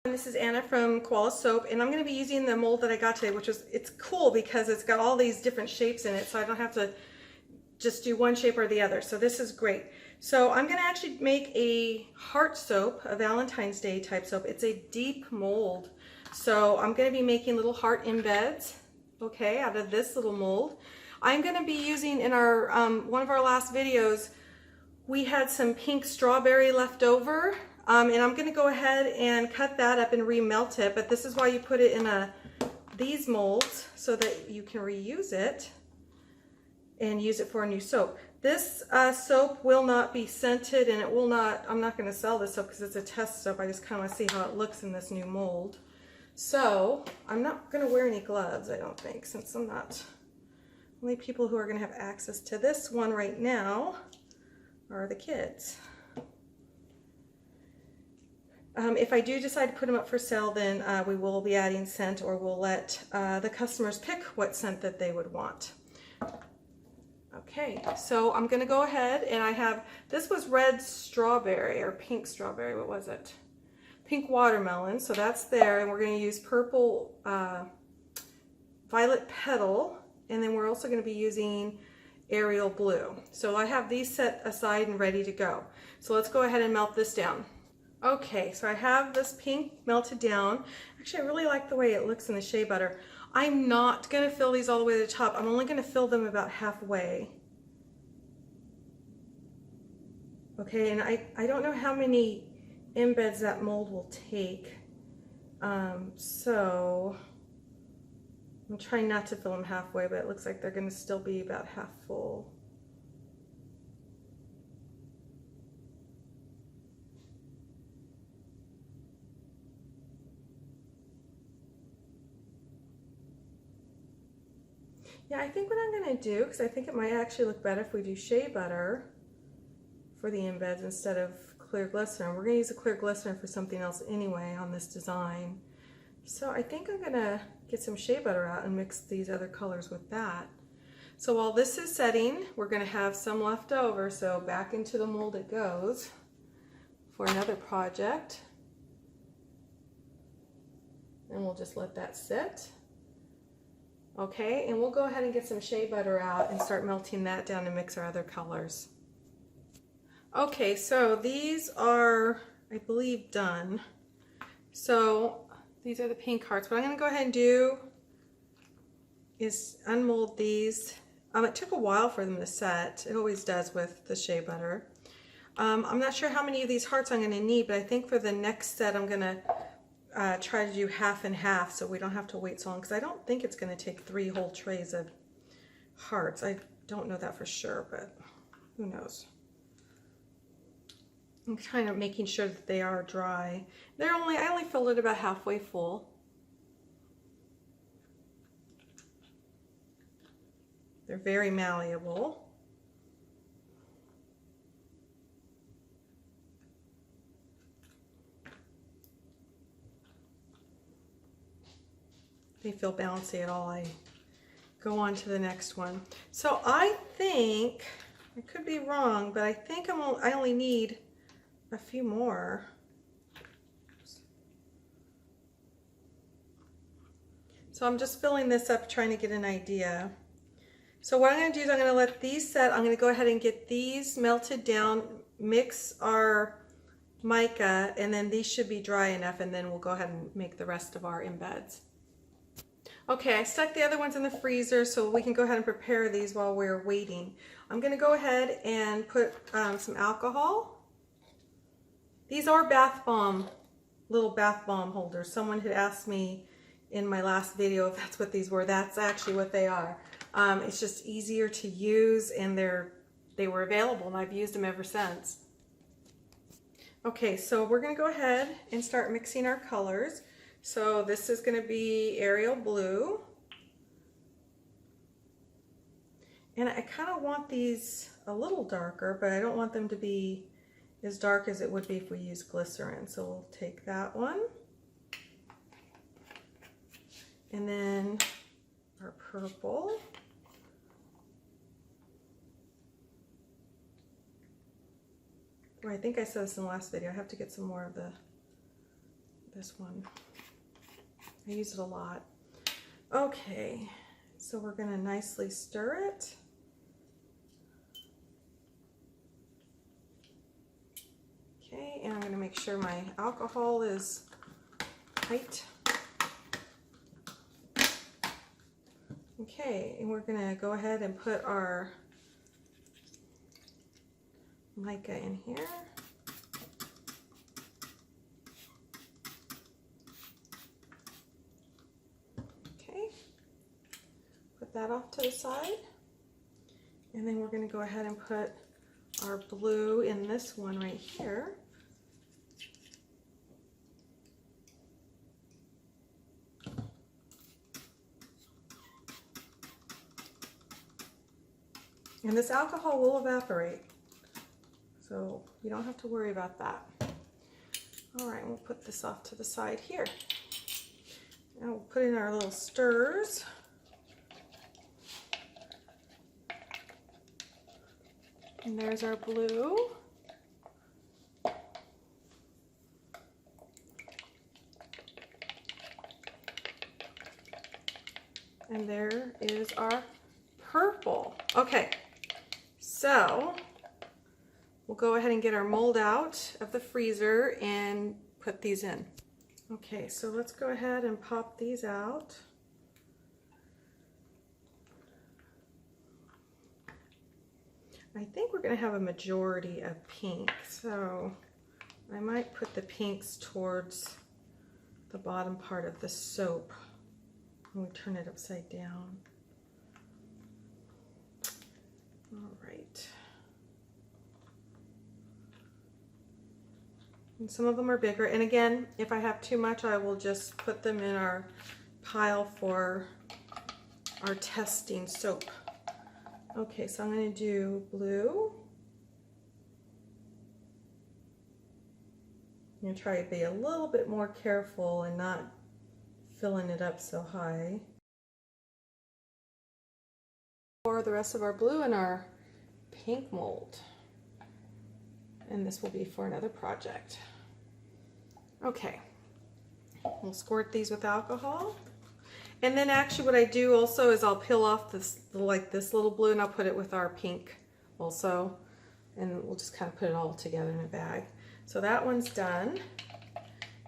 This is Anna from Koala Soap, and I'm going to be using the mold that I got today, which is, it's cool because it's got all these different shapes in it, so I don't have to just do one shape or the other. So this is great. So I'm going to actually make a heart soap, a Valentine's Day type soap. It's a deep mold. So I'm going to be making little heart embeds, okay, out of this little mold. I'm going to be using in our one of our last videos, we had some pink strawberry left over. And I'm going to go ahead and cut that up and remelt it, but this is why you put it in these molds so that you can reuse it and use it for a new soap. This soap will not be scented, and it will not, I'm not going to sell this soap because it's a test soap. I just kind of want to see how it looks in this new mold. So I'm not going to wear any gloves, I don't think, since I'm not, only people who are going to have access to this one right now are the kids. If I do decide to put them up for sale, then we will be adding scent, or we'll let the customers pick what scent that they would want. Okay, so I'm going to go ahead, and I have, this was red strawberry or pink strawberry, what was it? Pink watermelon, so that's there, and we're going to use purple violet petal, and then we're also going to be using Ariel blue. So I have these set aside and ready to go. So let's go ahead and melt this down. Okay, so I have this pink melted down. Actually, I really like the way it looks in the shea butter. I'm not going to fill these all the way to the top. I'm only going to fill them about halfway. Okay, and I don't know how many embeds that mold will take. So I'm trying not to fill them halfway, but it looks like they're going to still be about half full. Yeah, I think what I'm going to do, because I think it might actually look better if we do shea butter for the embeds instead of clear glycerin. We're going to use a clear glycerin for something else anyway on this design. So I think I'm going to get some shea butter out and mix these other colors with that. So while this is setting, we're going to have some left over, so back into the mold it goes for another project. And we'll just let that sit. Okay, and we'll go ahead and get some shea butter out and start melting that down to mix our other colors. Okay, so these are, I believe, done. So these are the pink hearts. What I'm going to go ahead and do is unmold these. It took a while for them to set. It always does with the shea butter. I'm not sure how many of these hearts I'm going to need, but I think for the next set I'm going to try to do half and half so we don't have to wait so long, because I don't think it's going to take 3 whole trays of hearts. I don't know that for sure, but who knows. I'm kind of making sure that they are dry. I only filled it about halfway full. They're very malleable. They feel bouncy at all. I go on to the next one. So I think, I could be wrong, but I think I only need a few more. So I'm just filling this up, trying to get an idea. So what I'm going to do is I'm going to let these set. I'm going to go ahead and get these melted down, mix our mica, and then these should be dry enough, and then we'll go ahead and make the rest of our embeds. Okay, I stuck the other ones in the freezer so we can go ahead and prepare these while we're waiting. I'm going to go ahead and put some alcohol. These are bath bomb, little bath bomb holders. Someone had asked me in my last video if that's what these were. That's actually what they are. It's just easier to use, and they were available, and I've used them ever since. Okay, so we're going to go ahead and start mixing our colors. So this is going to be Ariel blue. And I kind of want these a little darker, but I don't want them to be as dark as it would be if we use glycerin. So we'll take that one. And then our purple. I think I said this in the last video. I have to get some more of the this one. I use it a lot. Okay, so we're gonna nicely stir it. Okay, and I'm gonna make sure my alcohol is tight. Okay, and we're gonna go ahead and put our mica in here. Okay, put that off to the side. And then we're gonna go ahead and put our blue in this one right here. And this alcohol will evaporate, so you don't have to worry about that. All right, we'll put this off to the side here. Now we'll put in our little stirs. And there's our blue. And there is our purple. Okay, so we'll go ahead and get our mold out of the freezer and put these in. Okay, so let's go ahead and pop these out. I think we're going to have a majority of pink, so I might put the pinks towards the bottom part of the soap when we turn it upside down. All right. And some of them are bigger, and again, if I have too much, I will just put them in our pile for our testing soap. Okay, so I'm going to do blue. I'm going to try to be a little bit more careful and not filling it up so high. Pour the rest of our blue in our pink mold. And this will be for another project. Okay, we'll squirt these with alcohol. And then actually what I do also is I'll peel off this, like this little blue, and I'll put it with our pink also. And we'll just kind of put it all together in a bag. So that one's done.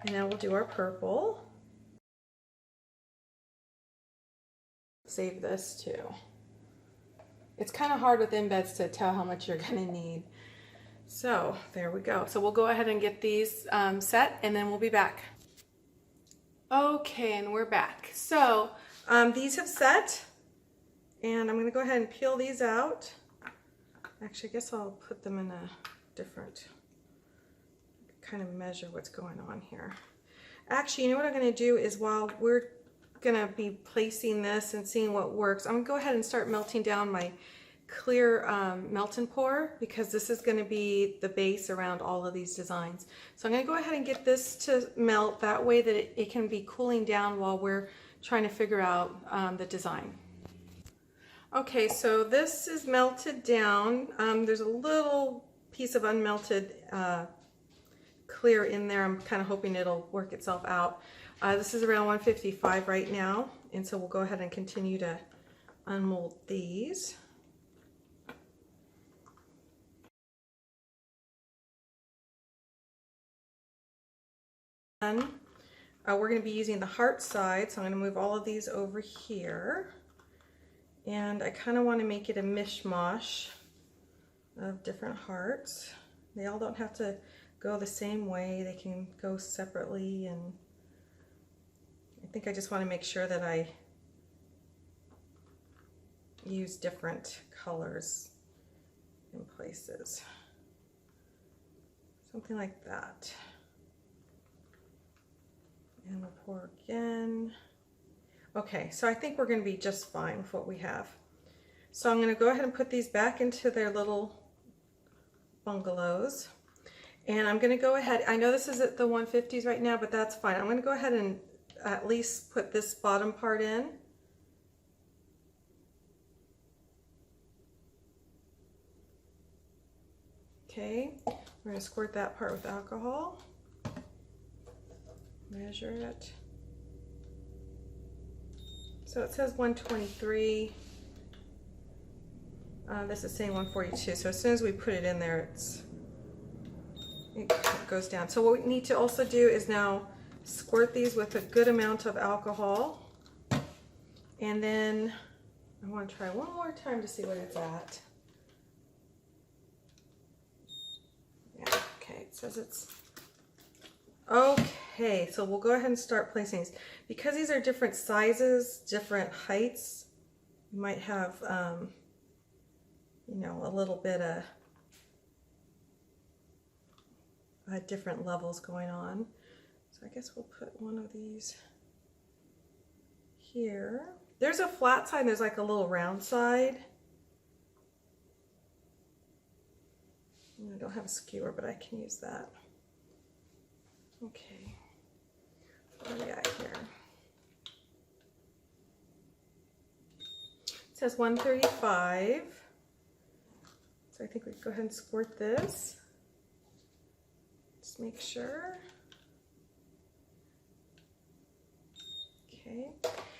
And now we'll do our purple. Save this too. It's kind of hard with embeds to tell how much you're going to need. So there we go. So we'll go ahead and get these set, and then we'll be back. Okay, and we're back. So these have set, and I'm going to go ahead and peel these out. Actually, I guess I'll put them in a different kind of measure what's going on here. Actually, you know what I'm going to do is while we're going to be placing this and seeing what works, I'm going to go ahead and start melting down my clear melt and pour, because this is going to be the base around all of these designs. So I'm going to go ahead and get this to melt that way that it can be cooling down while we're trying to figure out the design. Okay, so this is melted down. There's a little piece of unmelted clear in there. I'm kind of hoping it'll work itself out. This is around 155 right now, and so we'll go ahead and continue to unmold these. We're going to be using the heart side, so I'm going to move all of these over here, and I kind of want to make it a mishmash of different hearts. They all don't have to go the same way, they can go separately, and I think I just want to make sure that I use different colors in places. Something like that. And we'll pour again. Okay, so I think we're going to be just fine with what we have. So I'm going to go ahead and put these back into their little bungalows. And I'm going to go ahead, I know this is at the 150s right now, but that's fine. I'm going to go ahead and at least put this bottom part in. Okay, we're going to squirt that part with alcohol. measure it. So it says 123. This is saying 142. So as soon as we put it in there, it goes down. So what we need to also do is now squirt these with a good amount of alcohol. And then I want to try one more time to see what it's at. Yeah, okay, it says it's okay. So we'll go ahead and start placing these. Because these are different sizes, different heights, you might have, you know, a little bit of different levels going on. So I guess we'll put one of these here. There's a flat side, there's like a little round side. I don't have a skewer, but I can use that. Okay, what do we got here? It says 135. So I think we can go ahead and squirt this. Just make sure. Okay.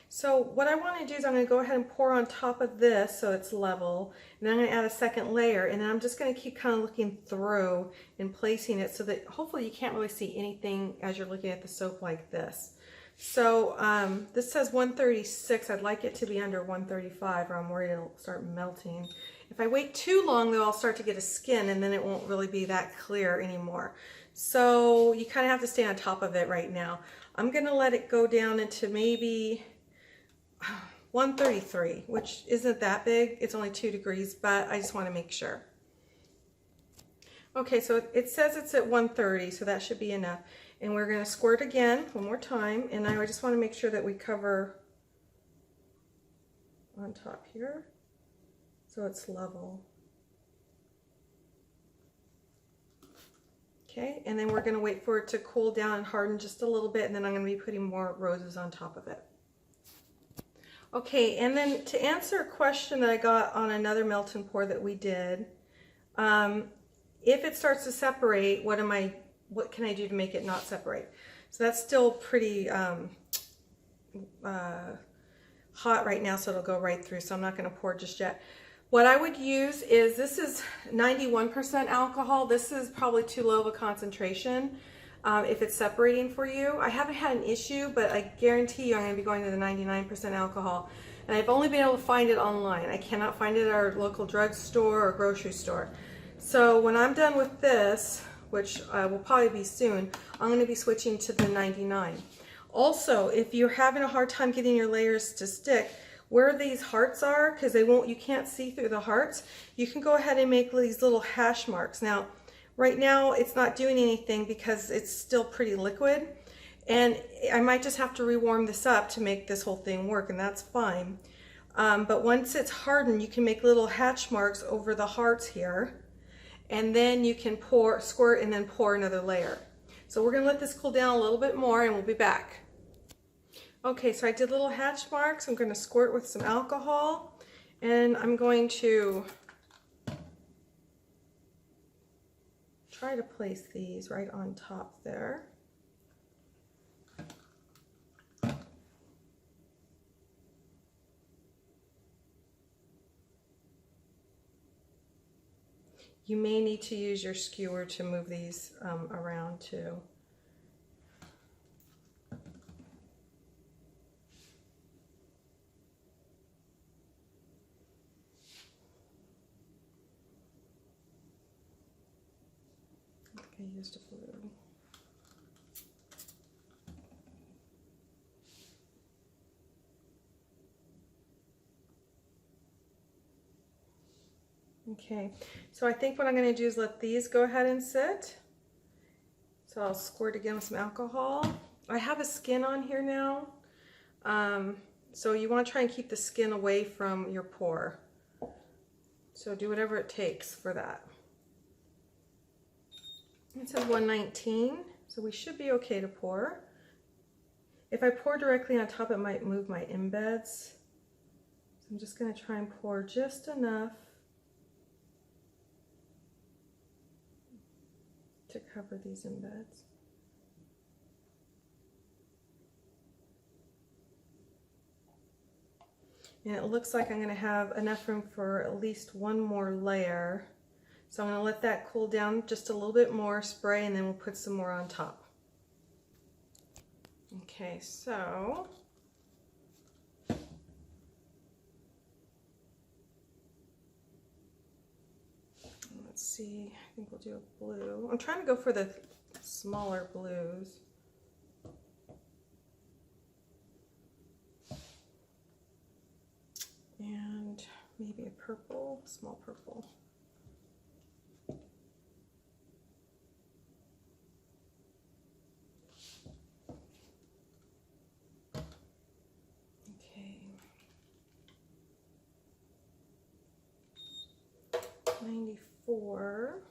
So what I want to do is I'm going to go ahead and pour on top of this so it's level, and then I'm going to add a second layer, and then I'm just going to keep kind of looking through and placing it so that hopefully you can't really see anything as you're looking at the soap like this. So this says 136. I'd like it to be under 135 or I'm worried it'll start melting. If I wait too long though, I'll start to get a skin and then it won't really be that clear anymore. So you kind of have to stay on top of it right now. I'm going to let it go down into maybe 133, which isn't that big. It's only 2 degrees, but I just want to make sure. Okay, so it says it's at 130, so that should be enough. And we're going to squirt again one more time, and I just want to make sure that we cover on top here so it's level. Okay, and then we're going to wait for it to cool down and harden just a little bit, and then I'm going to be putting more roses on top of it. Okay, and then to answer a question that I got on another melt and pour that we did, if it starts to separate, what can I do to make it not separate? So that's still pretty hot right now, so it'll go right through, so I'm not going to pour just yet. What I would use is, this is 91% alcohol. This is probably too low of a concentration if it's separating for you. I haven't had an issue, but I guarantee you I'm going to be going to the 99% alcohol. And I've only been able to find it online. I cannot find it at our local drugstore or grocery store. So when I'm done with this, which will probably be soon, I'm going to be switching to the 99. Also, if you're having a hard time getting your layers to stick, where these hearts are, because you can't see through the hearts, you can go ahead and make these little hash marks. Now, right now it's not doing anything because it's still pretty liquid, and I might just have to rewarm this up to make this whole thing work, and that's fine. But once it's hardened, you can make little hatch marks over the hearts here, and then you can squirt and then pour another layer. So we're going to let this cool down a little bit more and we'll be back. Okay, so I did little hatch marks. I'm going to squirt with some alcohol, and I'm going to try to place these right on top there. You may need to use your skewer to move these around too. I think I used a blue. Okay, so I think what I'm going to do is let these go ahead and sit. So I'll squirt again with some alcohol. I have a skin on here now, so you want to try and keep the skin away from your pour. So do whatever it takes for that. It says 119, so we should be okay to pour. If I pour directly on top, it might move my embeds. So I'm just going to try and pour just enough to cover these embeds. And it looks like I'm going to have enough room for at least one more layer. So I'm going to let that cool down just a little bit more, spray, and then we'll put some more on top. Okay, so let's see, I think we'll do a blue. I'm trying to go for the smaller blues. And maybe a purple, small purple. Okay. 94.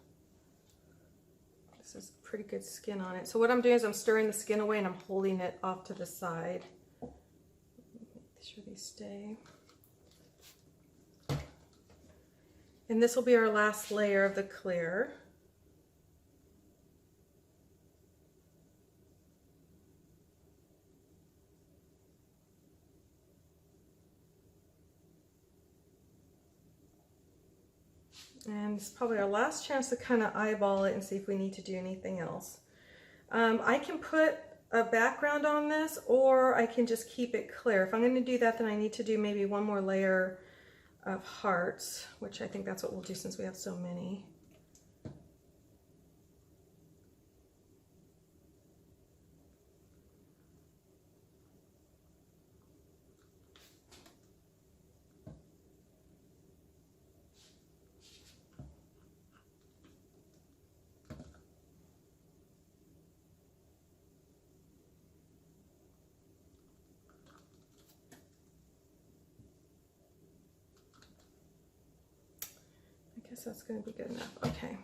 This is pretty good skin on it. So what I'm doing is I'm stirring the skin away and I'm holding it off to the side. Make sure they stay. And this will be our last layer of the clear. And it's probably our last chance to kind of eyeball it and see if we need to do anything else. I can put a background on this, or I can just keep it clear. If I'm going to do that, then I need to do maybe one more layer of hearts, which I think that's what we'll do since we have so many. That's going to be good enough. Okay,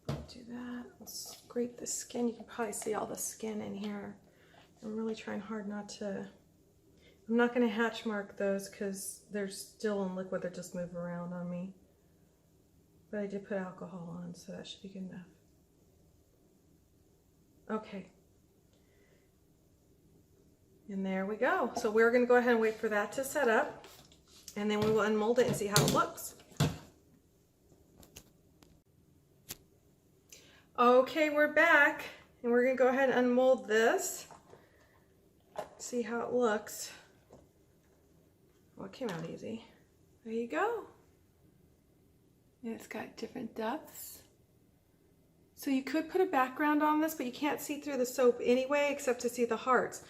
I'll do that. I'll scrape the skin. You can probably see all the skin in here. I'm really trying hard not to. I'm not going to hatch mark those because they're still in liquid. They just move around on me. But I did put alcohol on, so that should be good enough. Okay. And there we go. So we're going to go ahead and wait for that to set up, and then we will unmold it and see how it looks. Okay, we're back, and we're going to go ahead and unmold this. See how it looks. Well, it came out easy. There you go. And it's got different depths. So you could put a background on this, but you can't see through the soap anyway, except to see the hearts.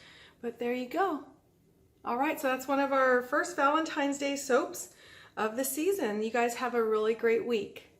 But there you go. All right, so that's one of our first Valentine's Day soaps of the season. You guys have a really great week.